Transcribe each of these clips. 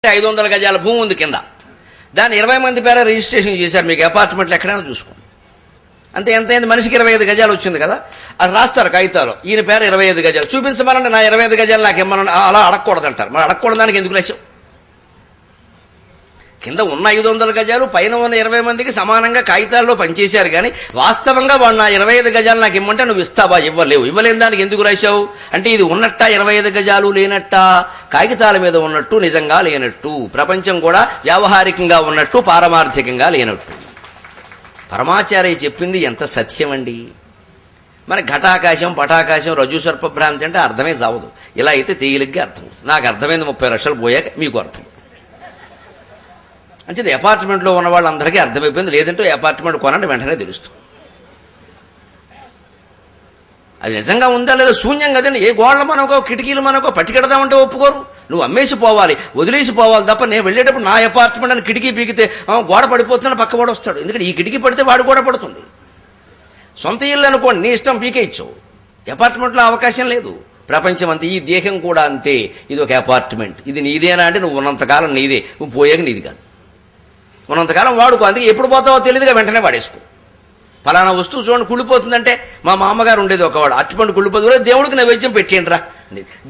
500 గజాల భూమి ఉంది కింద. దాన్ని 20 మంది పేర రిజిస్ట్రేషన్ చేశారు. మీకు అపార్ట్మెంట్లు ఎక్కడైనా చూసుకోండి. అంతే ఎంతైంది, మనిషికి 25 గజాలు వచ్చింది కదా, అది రాస్తారు కాగితాలు. ఈయన పేరు 25 గజాలు చూపించమనండి, నా 25 గజాలు నాకు ఇమ్మనండి. అలా అడగకూడదంటారు. మరి అడగకూడదు దానికి ఎందుకు రాశావు? కింద ఉన్న 500 గజాలు పైన ఉన్న 20 మందికి సమానంగా కాగితాల్లో పనిచేశారు. కానీ వాస్తవంగా వాడు నా 25 గజాలు నాకు ఇమ్మంటే నువ్వు ఇస్తావా? ఇవ్వలేవు. ఇవ్వలేని దానికి ఎందుకు రాశావు అంటే ఇది ఉన్నట్ట 25 గజాలు లేనట్ట, కాగితాల మీద ఉన్నట్టు నిజంగా లేనట్టు, ప్రపంచం కూడా వ్యావహారికంగా ఉన్నట్టు పారమార్థికంగా లేనట్టు. పరమాచార్య చెప్పింది ఎంత సత్యం అండి. మరి ఘటాకాశం పటాకాశం రజ్జు సర్పభ్రాంతి అంటే అర్థమే చావదు. ఇలా అయితే తేలిగ్గా అర్థమవుతుంది. నాకు అర్థమైంది 30 లక్షలు పోయాక మీకు అర్థం అంటే అపార్ట్మెంట్లో ఉన్న వాళ్ళందరికీ అర్థమైపోయింది. లేదంటే అపార్ట్మెంట్ కొనండి వెంటనే తెలుస్తుంది. అది నిజంగా ఉందా లేదా శూన్యం కదండి. ఏ గోడలు మనకో కిటికీలు మనకో పట్టుకెడదామంటే ఒప్పుకోరు. నువ్వు అమ్మేసి పోవాలి, వదిలేసి పోవాలి తప్ప నేను వెళ్ళేటప్పుడు నా అపార్ట్మెంట్ అని కిటికీ పీకితే గోడ పడిపోతుందని పక్కవాడు వస్తాడు. ఎందుకంటే ఈ కిటికీ పడితే వాడు కూడా పడుతుంది. సొంత ఇల్లు అనుకోండి, నీ ఇష్టం పీకేయచ్చు. అపార్ట్మెంట్లో అవకాశం లేదు. ప్రపంచం అంతే, ఈ దేహం కూడా అంతే. ఇది ఒక అపార్ట్మెంట్. ఇది నీదేనా అంటే నువ్వు ఉన్నంతకాలం నీదే, నువ్వు పోయాక నీది కాదు. ఉన్నంతకాలం వాడుకో. అందుకే ఎప్పుడు పోతావో తెలియదుగా వెంటనే వాడేసుకో. ఫలానా వస్తువు చూడండి కుళ్ళిపోతుందంటే, మా మామగారు ఉండేది ఒకవాడు, అట్టుపండు కుళ్ళిపోతుంది, దేవుడికి నైవేద్యం పెట్టేయండి రా.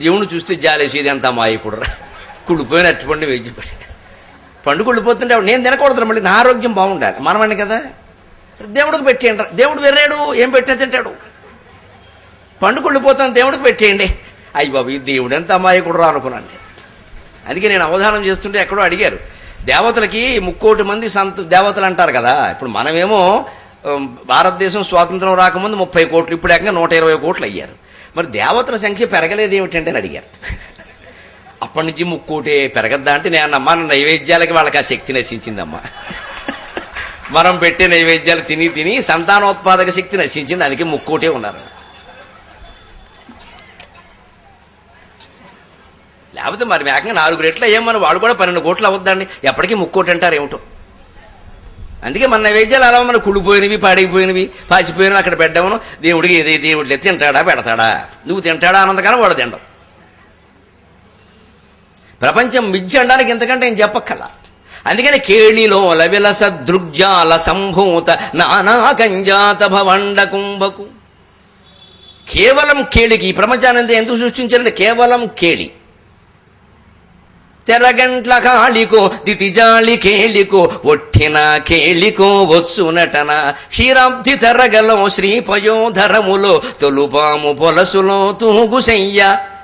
దేవుడు చూస్తే జాలేసేది అంత మాయకుడురా, కుళ్ళిపోయిన అట్టుపండు నైవేద్యం పెట్టి. పండు కుళ్ళిపోతుంటే నేను తినకూడదు, మళ్ళీ నా ఆరోగ్యం బాగుండాలి, మనమని కదా. దేవుడికి పెట్టేయండి రా. దేవుడు వెర్రాడు, ఏం పెట్టినా తింటాడు. పండు కుళ్ళిపోతాను దేవుడికి పెట్టేయండి. అయ్యి బాబు, ఈ దేవుడు ఎంత అమాయకుడురా అనుకున్నాను. అందుకే నేను అవధానం చేస్తుంటే ఎక్కడో అడిగారు, దేవతలకి 3,00,00,000 మంది దేవతలు అంటారు కదా. ఇప్పుడు మనమేమో భారతదేశం స్వాతంత్రం రాకముందు 30 కోట్లు, ఇప్పుడు ఏకంగా 120 కోట్లు అయ్యారు. మరి దేవతల సంఖ్య పెరగలేదు ఏమిటంటే అని అడిగారు. అప్పటి నుంచి 3 కోటే పెరగద్దా అంటే నేను అమ్మా, నైవేద్యాలకి వాళ్ళకి ఆ శక్తి నశించిందమ్మా. మనం పెట్టే నైవేద్యాలు తిని తిని సంతానోత్పాదక శక్తి నశించింది, అందుకే 3 కోటే ఉన్నారు. లేకపోతే మరి ఏకంగా 4 రెట్లు అయ్యామని వాళ్ళు కూడా 12 కోట్లు అవద్దండి. ఎప్పటికీ 3 కోట్లు అంటారు ఏమిటో. అందుకే మన నైవేద్యాలు అలా మన కుళ్ళిపోయినవి, పాడైపోయినవి, పాసిపోయినవి అక్కడ పెట్టామను. దేవుడికి ఏదైతే దేవుడికి తింటాడా పెడతాడా, నువ్వు తింటాడా అన్నంతకాలం వాడు తినడం. ప్రపంచం మిథ్య అనడానికి ఎంతకంటే ఏం చెప్పక్కల. అందుకని కేళిలో లవిలస దృగ్జాల సంభూత నానా కంజాత భవండ కుంభకు. కేవలం కేళికి ఈ ప్రపంచాన్ని ఎందుకు సృష్టించారంటే కేవలం కేళి. తెరగంట్ల కాళికో దితిజాళి కేళికో ఒట్టిన కేళికో వచ్చునటన క్షీరాబ్ది తెరగలో శ్రీపయోధరములో తొలుపాము పొలసులో తూగుశయ్య.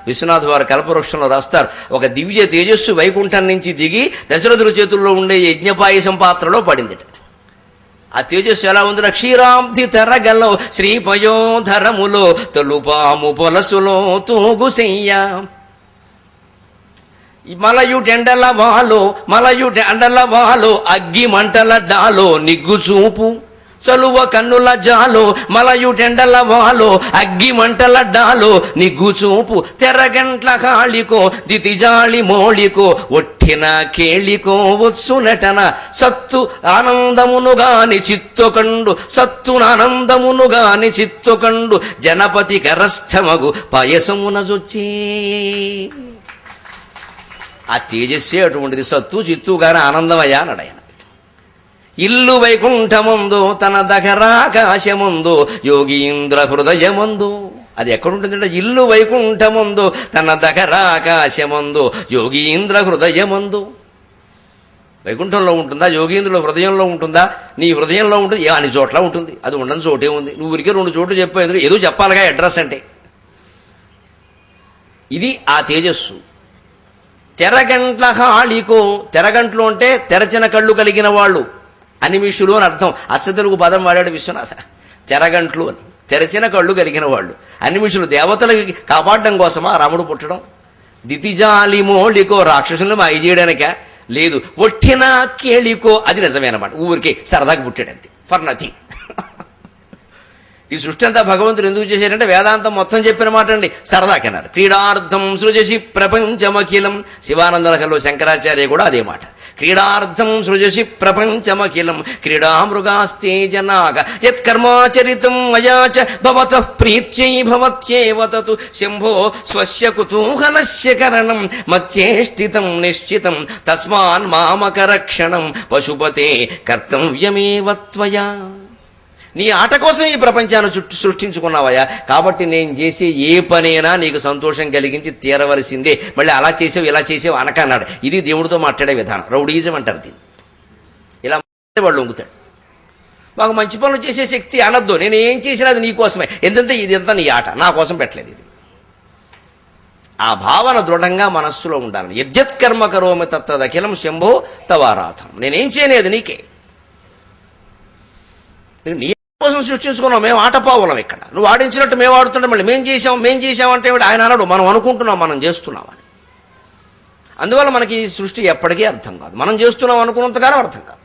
విశ్వనాథ్ వారు కల్పవృక్షంలో రాస్తారు, ఒక దివ్య తేజస్సు వైకుంఠం నుంచి దిగి దశరథుల చేతుల్లో ఉండే యజ్ఞపాయసం పాత్రలో పడింది. ఆ తేజస్సు ఎలా ఉందిరా, క్షీరాబ్ది తెరగలో శ్రీపయోధరములో తొలుపాము పొలసులో తూగుశయ్య. మలయుటెండల వాలో అగ్గి మంటల డాలో నిగ్గు చూపు చలువ కన్నుల జాలో. మలయుటెండల వాలో అగ్గి మంటల డాలో నిగ్గు చూపు తెరగంట్ల కాళికో దితిజాళి మోళికో ఒట్టిన కేళికో వచ్చునటన సత్తు ఆనందమునుగాని చిత్తొకండు సత్తునానందమునుగాని చిత్తొకండు జనపతి కరస్థమగు పయసమునజొచ్చి. ఆ తేజస్సే అటువంటిది. సత్తు చిత్తుగానే ఆనందమయ్యా అన్నాడు ఆయన. ఇల్లు వైకుంఠముందో తన దగరాకాశముందో యోగీంద్ర హృదయముందో. అది ఎక్కడుంటుందంటే ఇల్లు వైకుంఠముందో తన దగరాకాశముందో యోగీంద్ర హృదయముందో. వైకుంఠంలో ఉంటుందా, యోగీంద్రుల హృదయంలో ఉంటుందా? నీ హృదయంలో ఉంటుంది, అన్ని చోట్ల ఉంటుంది. అది ఉండని చోటే ఉంది. నువ్వు ఊరికే 2 చోట్లు చెప్పేందుకు ఏదో చెప్పాలిగా అడ్రస్ అంటే. ఇది ఆ తేజస్సు. తెరగంట్ల హాళికో, తెరగంట్లు అంటే తెరచిన కళ్ళు కలిగిన వాళ్ళు, అనిమిషులు అని అర్థం. అచ్చతెలుగు పదం వాడాడు విశ్వనాథ. తెరగంట్లు అని, తెరచిన కళ్ళు కలిగిన వాళ్ళు, అనిమిషులు. దేవతలకి కాపాడడం కోసమా రాముడు పుట్టడం? దితిజాలి మోళికో, రాక్షసులను మాయ చేయడానిక లేదు. ఒట్టిన కేళికో, అది నిజమేనమాట. ఊరికే సరదాకి పుట్టాడంతే, ఫర్ నథింగ్. ఈ సృష్టి అంతా భగవంతుడు ఎందుకు చేశారంటే వేదాంతం మొత్తం చెప్పిన మాట అండి, సరదాకన్నారు. క్రీడార్థం సృజసి ప్రపంచమఖిలం. శివానంద రకంలో శంకరాచార్య కూడా అదే మాట. క్రీడార్థం సృజసి ప్రపంచమఖిలం క్రీడామృగాస్తే జనాగ యత్కర్మాచరితం మయా చ భవతః ప్రీత్యై భవత్యేవ తతు శంభో స్వస్య కుతూహలస్య కరణం మచ్చేష్టితం నిశ్చితం తస్మాన్ మామకరక్షణం పశుపతే కర్తవ్యమేవ త్వయా. నీ ఆట కోసం ఈ ప్రపంచాన్ని సృష్టించుకున్నావయ్యా, కాబట్టి నేను చేసే ఏ పనైనా నీకు సంతోషం కలిగించి తీరవలసిందే. మళ్ళీ అలా చేసావు ఇలా చేసావు అనకన్నాడు. ఇది దేవుడితో మాట్లాడే విధానం. రౌడీజం అంటారు దీన్ని. ఇలా వాళ్ళు వంగుతాడు. మాకు మంచి పనులు చేసే శక్తి అనొద్దు, నేను ఏం చేసినా అది నీకోసమే, ఎందుకంటే ఇదంతా నీ ఆట, నా కోసం పెట్టలేదు ఇది. ఆ భావన దృఢంగా మనస్సులో ఉండాలి. యజ్జత్కర్మ కరోమి తత్తదఖిలం శంభో తవారాధం. నేనేం చేయలేదు నీకే, నీ కోసం సృష్టించుకున్నాం. మేము ఆటపావులం ఇక్కడ, నువ్వు ఆడించినట్టు మేము ఆడుతుంటే మళ్ళీ మేం చేసామంటే ఆయన అన్నాడు మనం అనుకుంటున్నాం మనం చేస్తున్నామని. అందువల్ల మనకి ఈ సృష్టి ఎప్పటికీ అర్థం కాదు. మనం చేస్తున్నాం అనుకున్నంతకాలం అర్థం కాదు.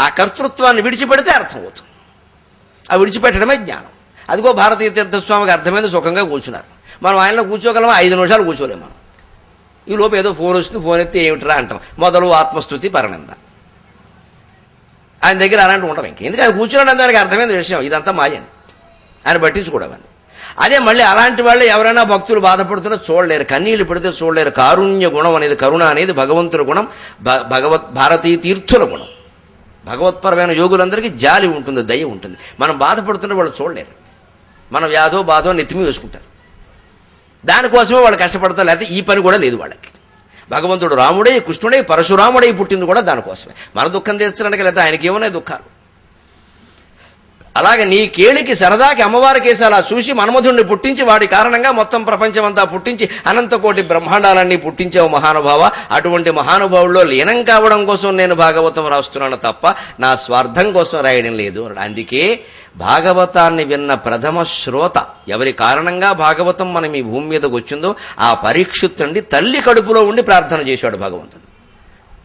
ఆ కర్తృత్వాన్ని విడిచిపెడితే అర్థమవుతుంది. ఆ విడిచిపెట్టడమే జ్ఞానం. అదిగో భారతీయ తీర్థస్వామికి అర్థమైంది, సుఖంగా కూర్చున్నారు. మనం ఆయనలో కూర్చోగలమా? 5 నిమిషాలు కూర్చోలేము మనం. ఈ లోపు ఏదో ఫోన్ వస్తుంది, ఫోన్ ఎత్తి ఏమిట్రా అంటాం. మొదలు ఆత్మస్తుతి పరనింద. ఆయన దగ్గర అలాంటి ఉండవు. ఇంక ఎందుకంటే ఆయన కూర్చున్నాడు దానికి అర్థమైన విషయం, ఇదంతా మాయని ఆయన పట్టించుకోవడం. అదే మళ్ళీ అలాంటి వాళ్ళు ఎవరైనా భక్తులు బాధపడుతున్నా చూడలేరు, కన్నీళ్లు పెడితే చూడలేరు. కారుణ్య గుణం అనేది, కరుణ అనేది భగవంతుడి గుణం, భారతీయ తీర్థుల గుణం. భగవత్పరమైన యోగులందరికీ జాలి ఉంటుంది, దయ ఉంటుంది. మనం బాధపడుతున్న వాళ్ళు చూడలేరు. మన వ్యాధో బాధో నెత్తిమీ వేసుకుంటారు. దానికోసమే వాళ్ళు కష్టపడతారు, లేకపోతే ఈ పని కూడా లేదు వాళ్ళకి. భగవంతుడు రాముడై కృష్ణుడై పరశురాముడై పుట్టింది కూడా దానికోసమే, మన దుఃఖం తీర్చడానికి. లేకపోతే ఆయనకి ఏమున్నాయి దుఃఖాలు. అలాగే నీ కేళికి సరదాకి అమ్మవారికేసి అలా చూసి మన్మధుడిని పుట్టించి వాడి కారణంగా మొత్తం ప్రపంచమంతా పుట్టించి అనంతకోటి బ్రహ్మాండాలన్నీ పుట్టించావు మహానుభావ. అటువంటి మహానుభావుల్లో లీనం కావడం కోసం నేను భాగవతం రాస్తున్నాను తప్ప నా స్వార్థం కోసం రాయడం లేదు. అందుకే భాగవతాన్ని విన్న ప్రథమ శ్రోత, ఎవరి కారణంగా భాగవతం మనం ఈ భూమి మీదకి వచ్చిందో ఆ పరీక్షిత్తుని తల్లి కడుపులో ఉండి ప్రార్థన చేశాడు భగవంతుడు.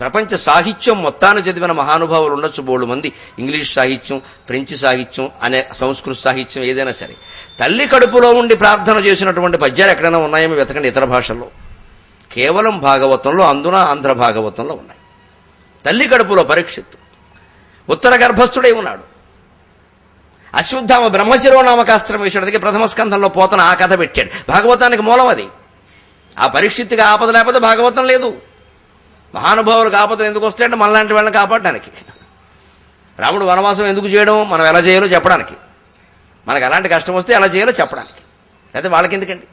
ప్రపంచ సాహిత్యం మొత్తాన్ని చదివిన మహానుభావులు ఉండొచ్చు బోడు మంది. ఇంగ్లీష్ సాహిత్యం, ఫ్రెంచ్ సాహిత్యం, అనే సంస్కృత సాహిత్యం ఏదైనా సరే తల్లి కడుపులో ఉండి ప్రార్థన చేసినటువంటి పద్యాలు ఎక్కడైనా ఉన్నాయేమో వెతకండి ఇతర భాషల్లో. కేవలం భాగవతంలో, అందున ఆంధ్ర భాగవతంలో ఉన్నాయి. తల్లి కడుపులో పరీక్షిత్తు ఉత్తర గర్భస్థుడై ఉన్నాడు. అశ్వత్థామ బ్రహ్మశిరోనామకాస్త్రం వేసేటికి ప్రథమ స్కంధంలో పోతన ఆ కథ పెట్టాడు. భాగవతానికి మూలం అది. ఆ పరీక్షిత్తుగా ఆపద లేకపోతే భాగవతం లేదు. మహానుభావులకు ఆపదలు ఎందుకు వస్తాయంటే మనలాంటి వాళ్ళని కాపాడడానికి. రాముడు వనవాసం ఎందుకు చేయడం, మనం ఎలా చేయాలో చెప్పడానికి. మనకు అలాంటి కష్టం వస్తే ఎలా చేయాలో చెప్పడానికి. అయితే వాళ్ళకి ఎందుకండి.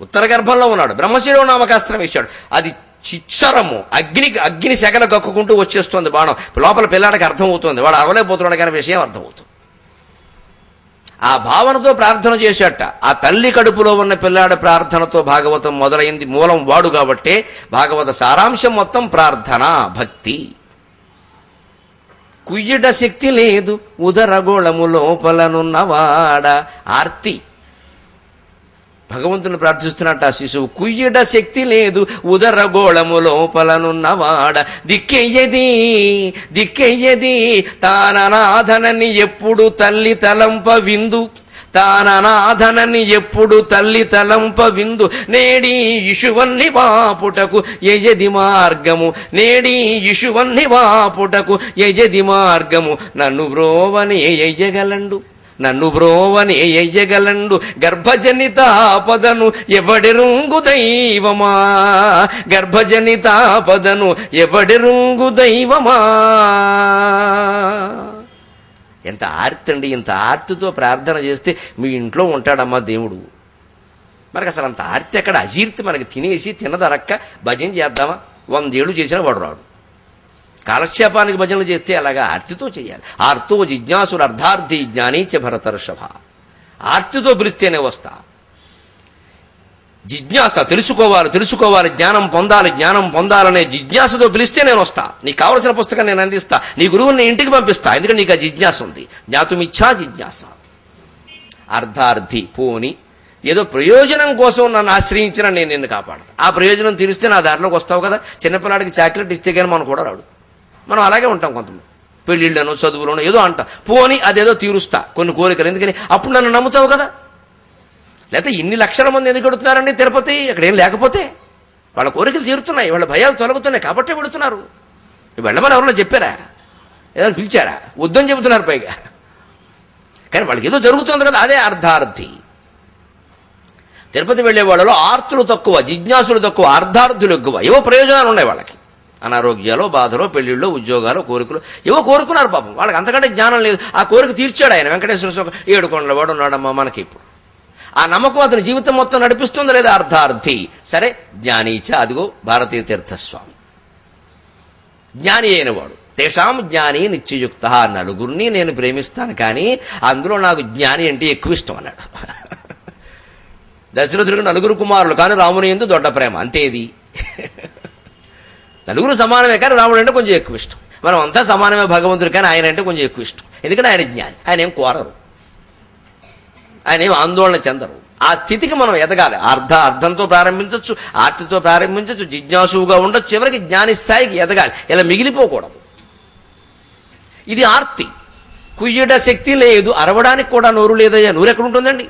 ఉత్తర గర్భంలో ఉన్నాడు, బ్రహ్మశిరోనామకాస్త్రం వేశాడు. అది చిచ్చరము, అగ్ని సెగల కక్కుకుంటూ వచ్చేస్తుంది బాణం. లోపల పిల్లాడికి అర్థమవుతుంది, వాడు అరవలేకపోతున్నాడు కానీ విషయం అర్థమవుతుంది. ఆ భావనతో ప్రార్థన చేశాట. ఆ తల్లి కడుపులో ఉన్న పిల్లాడి ప్రార్థనతో భాగవతం మొదలైంది. మూలం వాడు కాబట్టే భాగవత సారాంశం మొత్తం ప్రార్థన, భక్తి. కుయ్యట శక్తి లేదు ఉదరగోళము లోపలనున్నవాడ, ఆర్తి. భగవంతుని ప్రార్థిస్తున్నట్టు ఆ శిశువు. కుయ్యట శక్తి లేదు ఉదరగోళము లోపలనున్నవాడ, దిక్కెయ్యది తాననాథనని ఎప్పుడు తల్లి తలంప విందు, తాననాథనని ఎప్పుడు తల్లి తలంప విందు. నేడి ఇషువన్ని వాపుటకు యజది మార్గము, నేడి ఇషువన్ని వాపుటకు యజది మార్గము. నన్ను బ్రోవని ఎయ్యగలండు, నన్ను బ్రోవని ఎయ్యగలండు. గర్భజనితాపదను ఎవడెరుంగు దైవమా, గర్భజనితాపదను ఎవడెరుంగు దైవమా. ఎంత ఆర్తి అండి. ఇంత ఆర్తితో ప్రార్థన చేస్తే మీ ఇంట్లో ఉంటాడమ్మా దేవుడు. మనకు అసలు అంత ఆర్తి ఎక్కడ. అజీర్తి మనకి తినేసి తినదరక్క భజన చేద్దామా, 100 ఏళ్ళు చేసినా వాడు రాడు. కాలక్షేపానికి భజనలు చేస్తే అలాగా ఆర్తితో చేయాలి. ఆర్తో జిజ్ఞాసుడు అర్ధార్థి జ్ఞానీచ భరతర్షభ. ఆర్తితో పిలిస్తేనే వస్తా. జిజ్ఞాస, తెలుసుకోవాలి, జ్ఞానం పొందాలనే జిజ్ఞాసతో పిలిస్తే నేను వస్తా. నీకు కావలసిన పుస్తకం నేను అందిస్తా, నీ గురువుని ఇంటికి పంపిస్తా. ఎందుకంటే నీకు ఆ జిజ్ఞాస ఉంది. జ్ఞాతుమిచ్చా జిజ్ఞాస. అర్ధార్థి పోని ఏదో ప్రయోజనం కోసం నన్ను ఆశ్రయించిన నేను నిన్ను కాపాడతా. ఆ ప్రయోజనం తీరిస్తే నా దారిలోకి వస్తావు కదా. చిన్నపిల్లాడికి చాక్లెట్ ఇస్తే కానీ మనం కూడా రాడు. మనం అలాగే ఉంటాం. కొంతమంది పెళ్ళిళ్ళను చదువులను ఏదో అంటాం, పోని అదేదో తీరుస్తా కొన్ని కోరికలు. ఎందుకని అప్పుడు నన్ను నమ్ముతావు కదా. లేకపోతే ఇన్ని లక్షల మంది ఎందుకు అడుగుతున్నారండి తిరుపతి, అక్కడ ఏం లేకపోతే వాళ్ళ కోరికలు తీరుతున్నాయి, వాళ్ళ భయాలు తొలగుతున్నాయి కాబట్టే వెళుతున్నారు. వెళ్ళమని ఎవరన్నా చెప్పారా? ఏదైనా పిలిచారా? వద్దని చెబుతున్నారు పైగా. కానీ వాళ్ళకి ఏదో జరుగుతుంది కదా, అదే అర్ధార్థి. తిరుపతి వెళ్ళే వాళ్ళలో ఆర్తులు తక్కువ, జిజ్ఞాసులు తక్కువ, అర్ధార్థులు ఎక్కువ. ఏవో ప్రయోజనాలు ఉన్నాయి వాళ్ళకి, అనారోగ్యాలు, బాధలు, పెళ్లిళ్ళు, ఉద్యోగాలు, కోరికలు ఏవో కోరుకున్నారు పాపం. వాళ్ళకి అంతకంటే జ్ఞానం లేదు. ఆ కోరిక తీర్చాడు ఆయన. వెంకటేశ్వర స్వామి 7 కొండల వాడు ఉన్నాడమ్మా మనకి. ఇప్పుడు ఆ నమ్మకం అతని జీవితం మొత్తం నడిపిస్తుంది లేదా? అర్ధార్థి. సరే, జ్ఞానీచ, అదిగో భారతీయ తీర్థస్వామి జ్ఞాని అయినవాడు. తేషాం జ్ఞాని నిత్యయుక్త. నలుగురిని నేను ప్రేమిస్తాను, కానీ అందులో నాకు జ్ఞాని అంటే ఎక్కువ ఇష్టం అన్నాడు. దశరథుడికి 9 కుమారులు, కానీ రాముని యందు దొడ్డ ప్రేమ, అంతేది. నలుగురు సమానమే, కానీ రాముడు అంటే కొంచెం ఎక్కువ ఇష్టం. మనం అంతా సమానమే భగవంతుడు, కానీ ఆయన అంటే కొంచెం ఎక్కువ ఇష్టం. ఎందుకంటే ఆయన జ్ఞాని. ఆయన ఏం కోరరు, ఆయన ఏం ఆందోళన చెందరు. ఆ స్థితికి మనం ఎదగాలి. అర్థంతో ప్రారంభించవచ్చు, ఆర్తితో ప్రారంభించవచ్చు, జిజ్ఞాసువుగా ఉండొచ్చు, చివరికి జ్ఞాని స్థాయికి ఎదగాలి. ఇలా మిగిలిపోకూడదు. ఇది ఆర్తి. కుయ్యడ శక్తి లేదు, అరవడానికి కూడా నోరు లేదయ్యా. నోరు ఎక్కడుంటుందండి?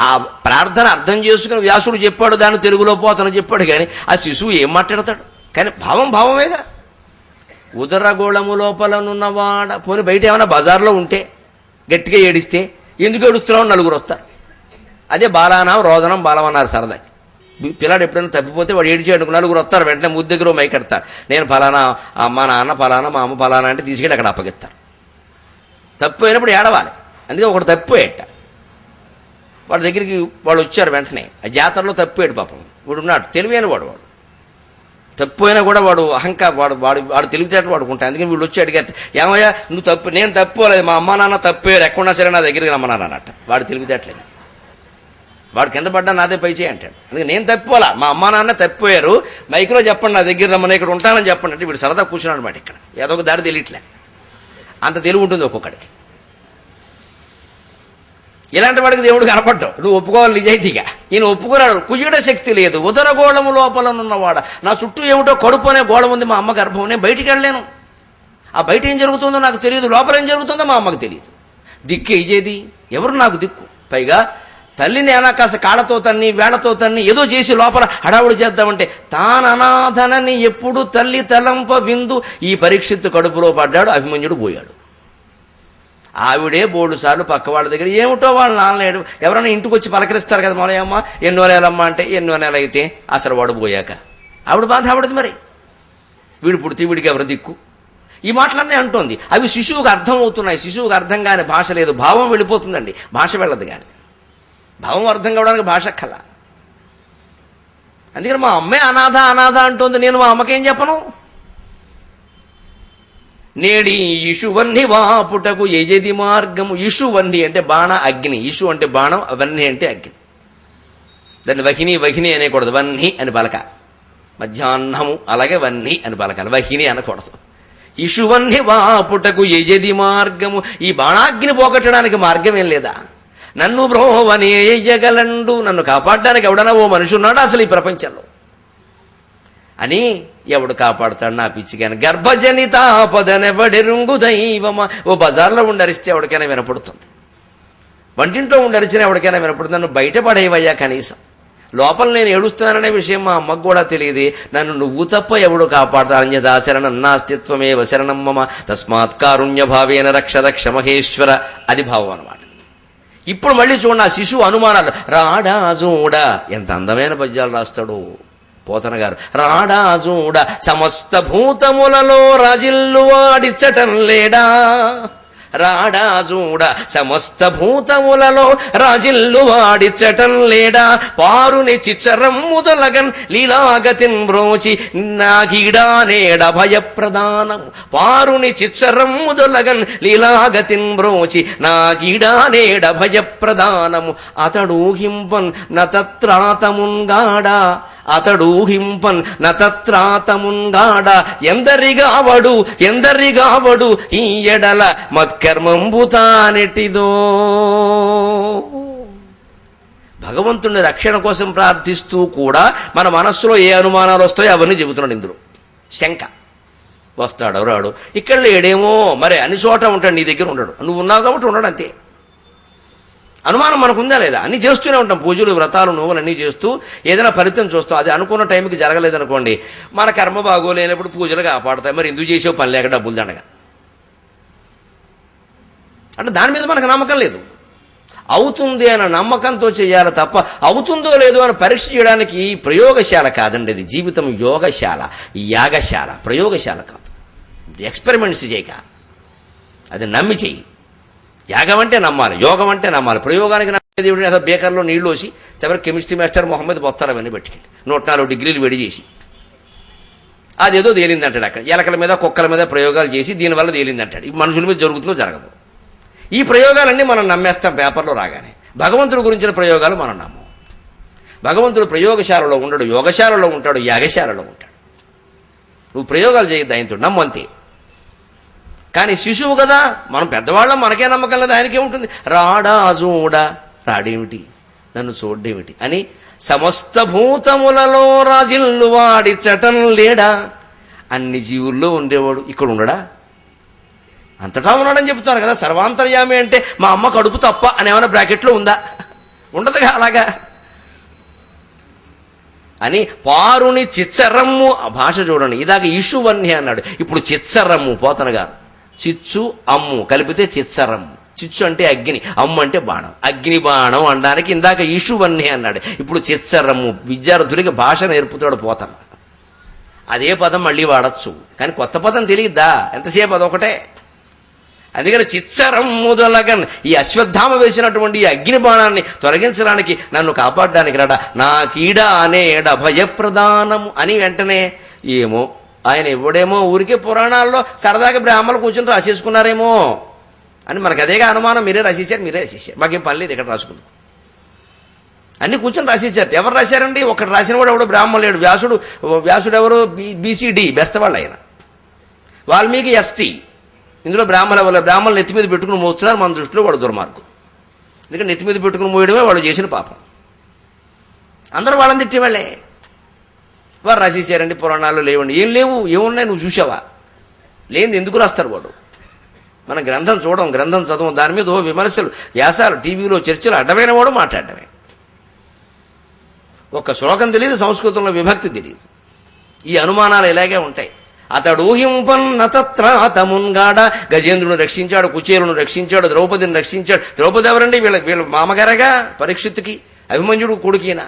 ఆ ప్రార్థన అర్థం చేసుకుని వ్యాసుడు చెప్పాడు, దాన్ని తెలుగులో పోతను చెప్పాడు, కానీ ఆ శిశువు ఏం మాట్లాడతాడు? కానీ భావమేగా. ఉదరగోళము లోపలనున్నవాడ. పోనీ బయట ఏమైనా బజార్లో ఉంటే గట్టిగా ఏడిస్తే ఎందుకు ఏడుస్తున్నావు 9 వస్తారు. అదే బాలానం రోదనం బాలమన్నారు సరదాకి. పిల్లాడు ఎప్పుడైనా తప్పిపోతే వాడు ఏడిచేయడానికి 9 వస్తారు. వెంటనే ముద్దు దగ్గర మైకెడతారు. నేను ఫలానా, మా నాన్న ఫలానా, మా అమ్మ ఫలానా అంటే తీసుకెళ్ళి అక్కడ అప్పగిస్తారు. తప్పు అయినప్పుడు ఏడవాలి. అందుకే ఒకటి తప్పిపోయేట. వాడి దగ్గరికి వాళ్ళు వచ్చారు వెంటనే. ఆ జాతరలో తప్పిపోయాడు పాపం. వాడు ఉన్నాడు, తెలివైన వాడు. తప్పిపోయినా కూడా వాడు వాడు తెలివితేటలు వాడుకుంటాడు. అందుకని వీళ్ళు వచ్చి అడిగారు, ఏమయ్యా నువ్వు తప్పు, నేను తప్పుకోలేదు, మా అమ్మ నాన్న తప్పిపోయారు, ఎక్కడున్నా సరే నా దగ్గరికి రమ్మన్నాను అన్నట్ట. వాడు తెలివితేటలేదు. వాడు కింద పడ్డా నాదే పై చేయి అంటాడు. అందుకని నేను తప్పిపోలా, మా అమ్మ నాన్న తప్పిపోయారు, మైక్లో చెప్పండి నా దగ్గర రమ్మని, ఇక్కడ ఉంటానని చెప్పండి అంటే వీడు సరదా కూర్చున్నాడు అనమాట. ఇక్కడ ఏదో ఒక దారి తెలియట్లే. అంత తెలివి ఉంటుంది ఒక్కొక్కడికి. ఇలాంటి వాడికి దేవుడు కనపడ్డావు. నువ్వు ఒప్పుకోవాలి నిజాయితీగా. ఈయన ఒప్పుకున్నాడు. కుయ్యడ శక్తి లేదు, ఉదరగోళము లోపలనున్నవాడ. నా చుట్టూ ఏమిటో కడుపు అనే గోళం ఉంది, మా అమ్మ గర్భం. నేను బయటికి వెళ్ళలేను. ఆ బయట ఏం జరుగుతుందో నాకు తెలియదు, లోపల ఏం జరుగుతుందో మా అమ్మకు తెలియదు. దిక్కు ఇజేది ఎవరు? నాకు దిక్కు. పైగా తల్లిని ఎలా కాస్త కాళ్ళతో తన్ని, వేళ్లతో తన్ని ఏదో చేసి లోపల హడావుడి చేద్దామంటే తాననాథనని ఎప్పుడు తల్లి తలంప విందు. ఈ పరీక్షిత్తు కడుపులో పడ్డాడు, అభిమన్యుడు పోయాడు. ఆవిడే 3 సార్లు పక్క వాళ్ళ దగ్గర ఏమిటో వాళ్ళు నాన్నలేడు. ఎవరైనా ఇంటికి వచ్చి పలకరిస్తారు కదా, మొలయమ్మ ఎన్నో నెలమ్మ అంటే ఎన్నో నెల అయితే అసలు వాడు పోయాక ఆవిడ బాధ ఆవిడది. మరి వీడు పుడితే వీడికి ఎవరు దిక్కు? ఈ మాటలన్నీ అంటోంది. అవి శిశువుకు అర్థం అవుతున్నాయి. శిశువుకు అర్థం కాని భాష లేదు, భావం వెళ్ళిపోతుందండి, భాష వెళ్ళదు. కానీ భావం అర్థం కావడానికి భాష కల. అందుకని మా అమ్మే అనాథ అంటోంది, నేను మా అమ్మకేం చెప్పను? నేడి ఇషువన్ని వాపుటకు యజది మార్గము. ఇషువన్ని అంటే బాణ, అగ్ని. ఇషు అంటే బాణం, వన్ని అంటే అగ్ని. దాన్ని వహిని అనేకూడదు, వన్ని అని పలక. మధ్యాహ్నము అలాగే వన్ని అని పలకాలి, వహిని అనకూడదు. ఇషువన్ని వాపుటకు యజది మార్గము. ఈ బాణాగ్ని పోగొట్టడానికి మార్గం ఏం లేదా? నన్ను బ్రోవనే ఎయ్యగలండు. నన్ను కాపాడడానికి ఎవడన్నా ఓ మనిషి ఉన్నాడు అసలు ఈ ప్రపంచంలో అని? ఎవడు కాపాడుతాడు నా పిచ్చిగాని? గర్భజనితాపదనెవడెరుంగు దైవమా. ఓ బజార్లో ఉండరిస్తే ఎవరికైనా వినపడుతుంది, వంటింట్లో ఉండరిచిన ఎవరికైనా వినపడుతుంది. నన్ను బయటపడేవయ్యా కనీసం. లోపల నేను ఏడుస్తున్నాననే విషయం మా అమ్మకు కూడా తెలియదు. నన్ను నువ్వు తప్ప ఎవడు కాపాడతాడు? అన్యదా శరణం నాస్తిత్వమేవ శరణం మమ తస్మాత్ కారుణ్య భావేన రక్ష మహేశ్వర. అది భావం అన్నమాట. ఇప్పుడు మళ్ళీ చూడండి ఆ శిశువు అనుమానాలు. రాడాజూడ, ఎంత అందమైన పద్యాలు రాస్తాడు పోతన గారు. రాడాజూడ సమస్త భూతములలో రాజిల్లు వాడిచ్చటం లేడా. రాడాజూడ సమస్త భూతములలో రాజిల్లు వాడిచ్చటం లేడా. పారుని చిచ్చరం ముదలగన్ లీలాగతిన్ బ్రోచి నాగిడానేడ భయప్రదానం. పారుని చిచ్చరం ముదలగన్ లీలాగతిన్ బ్రోచి నాగిడానేడ భయప్రదానము. అతడూహింపన్ నతత్రాతముంగాడా. అతడూహింపన్ నతత్రాతముంగాడ. ఎందరిగావడు ఈ ఎడల మత్కర్మంబు తానెటిదో. భగవంతుని రక్షణ కోసం ప్రార్థిస్తూ కూడా మన మనస్సులో ఏ అనుమానాలు వస్తాయో అవన్నీ చెబుతున్నాడు ఇందులో. శంక వస్తాడు రాడు, ఇక్కడ లేడేమో మరి అన్ని చోట ఉంటాడు, నీ దగ్గర ఉండడు. నువ్వు ఉన్నావు కాబట్టి ఉండడు, అంతే. అనుమానం మనకుందా లేదా? అన్నీ చేస్తూనే ఉంటాం, పూజలు వ్రతాలు నోవులు అన్నీ చేస్తూ ఏదైనా ఫలితం చూస్తాం. అది అనుకున్న టైంకి జరగలేదనుకోండి, మన కర్మ బాగోలేనప్పుడు పూజలు కాపాడతాయి. మరి ఎందుకు చేసావు పని లేక డబ్బులు దండగా అంటే దాని మీద మనకు నమ్మకం లేదు. అవుతుంది అన్న నమ్మకంతో చేయాలి తప్ప అవుతుందో లేదో అని పరీక్ష చేయడానికి ప్రయోగశాల కాదండి. అది జీవితం యోగశాల, యాగశాల, ప్రయోగశాల కాదు. ఎక్స్పెరిమెంట్స్ చేయక అది నమ్మి చెయ్యి. యాగం అంటే నమ్మాలి, యోగం అంటే నమ్మాలి. ప్రయోగానికి నమ్మేది ఏమిటి? ఏదో బేకర్లో నీళ్లు పోసి చివరికి కెమిస్ట్రీ మాస్టర్ మొహమ్మద్ బొత్తారు అవన్నీ పెట్టుకెళ్ళి 104 డిగ్రీలు వేడి చేసి అదేదో తేలిందంటాడు. అక్కడ ఎలకల మీద కుక్కల మీద ప్రయోగాలు చేసి దీనివల్ల తేలిందంటాడు. ఈ మనుషుల మీద జరుగుతుందో జరగదు. ఈ ప్రయోగాలన్నీ మనం నమ్మేస్తాం పేపర్లో రాగానే. భగవంతుడి గురించిన ప్రయోగాలు మనం నమ్మం. భగవంతుడు ప్రయోగశాలలో ఉండడు, యోగశాలలో ఉంటాడు, యాగశాలలో ఉంటాడు. నువ్వు ప్రయోగాలు చేయొద్దు ఆయనతో, నమ్మంతే. కానీ శిశువు కదా, మనం పెద్దవాళ్ళం, మనకే నమ్మకం లేదు, ఆయనకే ఉంటుంది. రాడా చూడా, రాడేమిటి నన్ను చూడేమిటి అని సమస్త భూతములలో రాజిల్లు వాడి చటం లేడా. అన్ని జీవుల్లో ఉండేవాడు ఇక్కడ ఉండడా? అంతటా ఉన్నాడని చెప్తున్నారు కదా. సర్వాంతర్యామి అంటే మా అమ్మ కడుపు తప్ప అని ఏమైనా బ్రాకెట్లో ఉందా? ఉండదుగా అలాగా అని. పారుని చిచ్చరమ్ము, ఆ భాష చూడండి. ఇదాక ఈషువన్య అన్నాడు, ఇప్పుడు చిచ్చరమ్ము. పోతన గారు చిచ్చు అమ్ము కలిపితే చిచ్చరమ్ము. చిచ్చు అంటే అగ్ని, అమ్ము అంటే బాణం. అగ్ని బాణం అనడానికి ఇందాక ఈషువన్య అన్నాడు, ఇప్పుడు చిచ్చరమ్ము. విద్యార్థులకి భాష నేర్పుతాడు పోతన. అదే పదం మళ్ళీ వాడచ్చు, కానీ కొత్త పదం తెలియద్దా? ఎంతసేపు అదొకటే. అందుకని చిచ్చరం ముదలగన్, ఈ అశ్వత్థామ వేసినటువంటి ఈ అగ్ని బాణాన్ని తొలగించడానికి, నన్ను కాపాడడానికి రాడా, నా కీడ అనేడ భయప్రదానము అని. వెంటనే ఏమో ఆయన ఇవ్వడేమో, ఊరికే పురాణాల్లో సరదాగా బ్రాహ్మణులు కూర్చొని రాసేసుకున్నారేమో అని మనకు అదేగా అనుమానం. మీరే రాసేసారు, మాకేం పని లేదు ఇక్కడ రాసుకుందాం. అన్ని కూర్చొని రాసేసారు. ఎవరు రాశారండి? ఒకటి రాసిన వాడు ఎవడో బ్రాహ్మణుడు లేడు. వ్యాసుడు ఎవరు? బీసీడీ బెస్తవాళ్ళు ఆయన. వాల్మీకి ఎస్టీ. ఇందులో బ్రాహ్మణులు నెత్తి మీద పెట్టుకుని మోస్తున్నారు. మన దృష్టిలో వాడు దుర్మార్గం. ఎందుకంటే నెత్తి మీద పెట్టుకుని మోయడమే వాడు చేసిన పాపం. అందరూ వాళ్ళని తిట్టేవాళ్ళే. వారు రాసేసారండి పురాణాలు లేవండి. ఏం లేవు, ఏమున్నాయి నువ్వు చూసావా? లేనిది ఎందుకు రాస్తారు వాడు? మన గ్రంథం చూడడం, గ్రంథం చదవం, దాని మీద విమర్శలు, వ్యాసాలు, టీవీలో చర్చలు, అడ్డమైన వాడు మాట్లాడటమే. ఒక్క శ్లోకం తెలియదు, సంస్కృతంలో విభక్తి తెలియదు. ఈ అనుమానాలు ఇలాగే ఉంటాయి. అతడు ఊహింపన్నతత్రాతమున్గాడ, గజేంద్రుని రక్షించాడు, కుచేరును రక్షించాడు, ద్రౌపదిని రక్షించాడు. ద్రౌపది ఎవరండి? వీళ్ళ మామగారగా పరీక్షిత్తుకి. అభిమన్యుడు కొడుకేనా?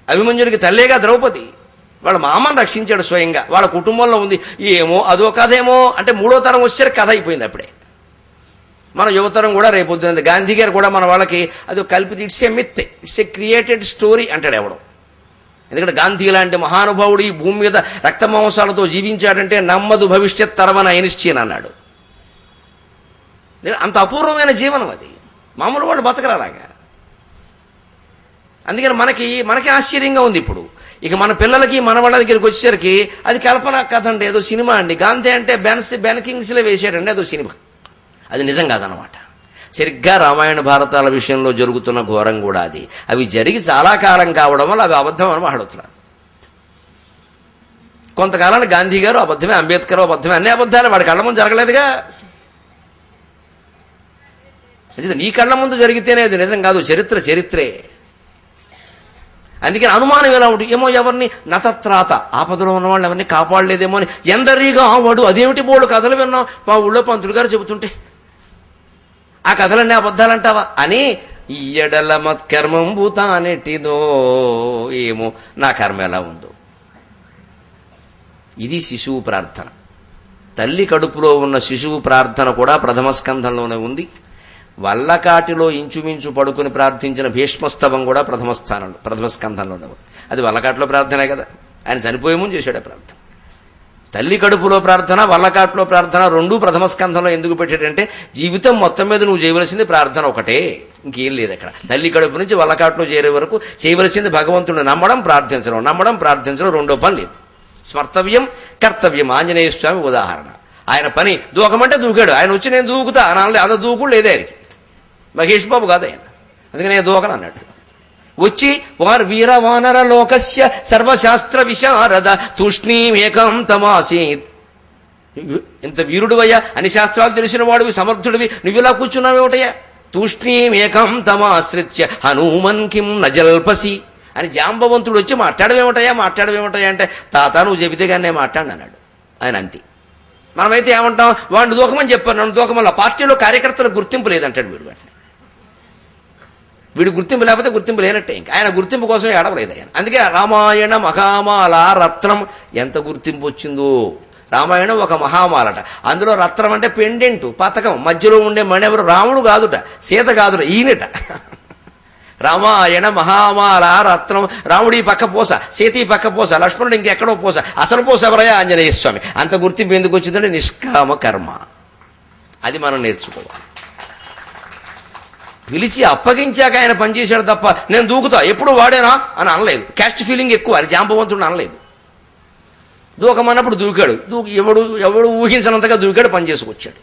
అభిమన్యుడికి తల్లేగా ద్రౌపది. వాళ్ళ మామను రక్షించాడు స్వయంగా, వాళ్ళ కుటుంబంలో ఉంది. ఏమో అదో కథ ఏమో అంటే 3వ తరం వచ్చారు, కథ అయిపోయింది అప్పుడే. మన యువతరం కూడా రేపొద్దునది. గాంధీ గారు కూడా మన వాళ్ళకి అది కల్పిత, it's a myth, it's a created story అంటాడు ఎవడం. ఎందుకంటే గాంధీ లాంటి మహానుభావుడు ఈ భూమి మీద రక్తమాంసాలతో జీవించాడంటే నమ్మదు భవిష్యత్ తరమన ఐన్స్టీన్ అన్నాడు. అంత అపూర్వమైన జీవనం అది, మామూలు వాళ్ళు బతకరాలాగా. అందుకని మనకి ఆశ్చర్యంగా ఉంది ఇప్పుడు. ఇక మన పిల్లలకి మన వాళ్ళ దగ్గరికి వచ్చేసరికి అది కల్పన కథ అండి, ఏదో సినిమా అండి. గాంధీ అంటే బెన్ కింగ్స్లే వేసాడండి, అదో సినిమా. అది నిజం కాదనమాట. సరిగ్గా రామాయణ భారతాల విషయంలో జరుగుతున్న ఘోరం కూడా అది. అవి జరిగి చాలా కాలం కావడం వల్ల అవి అబద్ధం అని మాట్లాడుతున్నారు. కొంతకాలానికి గాంధీ గారు అబద్ధమే, అంబేద్కర్ అబద్ధమే, అన్ని అబద్ధాలు. వాడి కళ్ళ ముందు జరగలేదుగా. నీ కళ్ళ ముందు జరిగితేనే అది నిజం కాదు, చరిత్రే. అందుకని అనుమానం ఎలా ఉంటుంది? ఏమో ఎవరిని నతత్రాత, ఆపదలో ఉన్న వాళ్ళు ఎవరిని కాపాడలేదేమో అని ఎందరిగా వాడు. అదేమిటి బోడు కథలు విన్నాం మా ఊళ్ళో పంతులు గారు చెబుతుంటే, ఆ కథలన్నీ అబద్ధాలంటావా అని. ఈ ఎడల మత్కర్మంబు తానెట్టిదో, ఏమో నా కర్మ ఎలా ఉందో. ఇది శిశువు ప్రార్థన. తల్లి కడుపులో ఉన్న శిశువు ప్రార్థన కూడా ప్రథమ స్కంధంలోనే ఉంది. వల్లకాటిలో ఇంచుమించు పడుకుని ప్రార్థించిన భీష్మస్తవం కూడా ప్రథమ స్కంధంలోనే ఉంది. అది వల్లకాటిలో ప్రార్థనే కదా, ఆయన చనిపోయే ముందు చేశాడు ప్రార్థన. తల్లి కడుపులో ప్రార్థన, వల్లకాట్లో ప్రార్థన రెండూ ప్రథమ స్కంధంలో ఎందుకు పెట్టాడంటే, జీవితం మొత్తం మీద నువ్వు చేయవలసింది ప్రార్థన ఒకటే, ఇంకేం లేదు అక్కడ. తల్లి కడుపు నుంచి వల్లకాట్లో చేరే వరకు చేయవలసింది భగవంతుడిని నమ్మడం, ప్రార్థించడం, రెండో పని లేదు. స్మర్తవ్యం కర్తవ్యం. ఆంజనేయ స్వామి ఉదాహరణ. ఆయన పని దూకమంటే దూకాడు, ఆయన వచ్చి నేను దూకుతా అనాలి. అదో దూకుడు లేదే ఆయనకి. మహేష్ బాబు కాదు ఆయన, అందుకని నేను దూకను అన్నట్టు. వచ్చి వారు వీరవానర లోకస్య సర్వశాస్త్ర విశారద తూష్ణీమేకాంతమాసీత్. ఇంత వీరుడువయ్యా, అన్ని శాస్త్రాలు తెలిసిన వాడివి, సమర్థుడివి, నువ్వు ఇలా కూర్చున్నావేమిటయ్యా? తూష్ణీమేకం తమాశ్రిత్య హనుమన్ కిం నజల్పసి అని జాంబవంతుడు వచ్చి మాట్లాడవేమిటయా అంటే తాత నువ్వు చెబితే కానీ నేను మాట్లాడినాడు ఆయన. అంతే. మనమైతే ఏమంటాం, వాడిని దూకమని చెప్పాను, నన్ను దూకమల్ల. పార్టీలో కార్యకర్తలకు గుర్తింపు లేదంటాడు వీడు. వాటిని వీడు గుర్తింపు లేకపోతే గుర్తింపు లేనట్టే. ఇంకా ఆయన గుర్తింపు కోసం ఏడవలేదు ఆయన. అందుకే రామాయణ మహామాల రత్నం ఎంత గుర్తింపు వచ్చిందో. రామాయణం ఒక మహామాలట, అందులో రత్నం అంటే పెండెంటు పతకం, మధ్యలో ఉండే మణెవరు రాముడు కాదుట, సీత కాదుట, ఈయనట. రామాయణ మహామాల రత్నం. రాముడి పక్క పోస, సీతి పక్క పోస, లక్ష్మణుడు ఇంకెక్కడో పోస, అసలు పోస ఎవరయ్యా ఆంజనేయ స్వామి. అంత గుర్తింపు ఎందుకు వచ్చిందంటే నిష్కామ కర్మ. అది మనం నేర్చుకోవాలి. పిలిచి అప్పగించాక ఆయన పనిచేశాడు తప్ప నేను దూకుతా ఎప్పుడు వాడేనా అని అనలేదు. క్యాస్ట్ ఫీలింగ్ ఎక్కువ, అది జాంబవంతుడు అనలేదు. దూకమన్నప్పుడు దూకాడు. ఎవడు ఊహించినంతగా దూకాడు, పని చేసుకొచ్చాడు.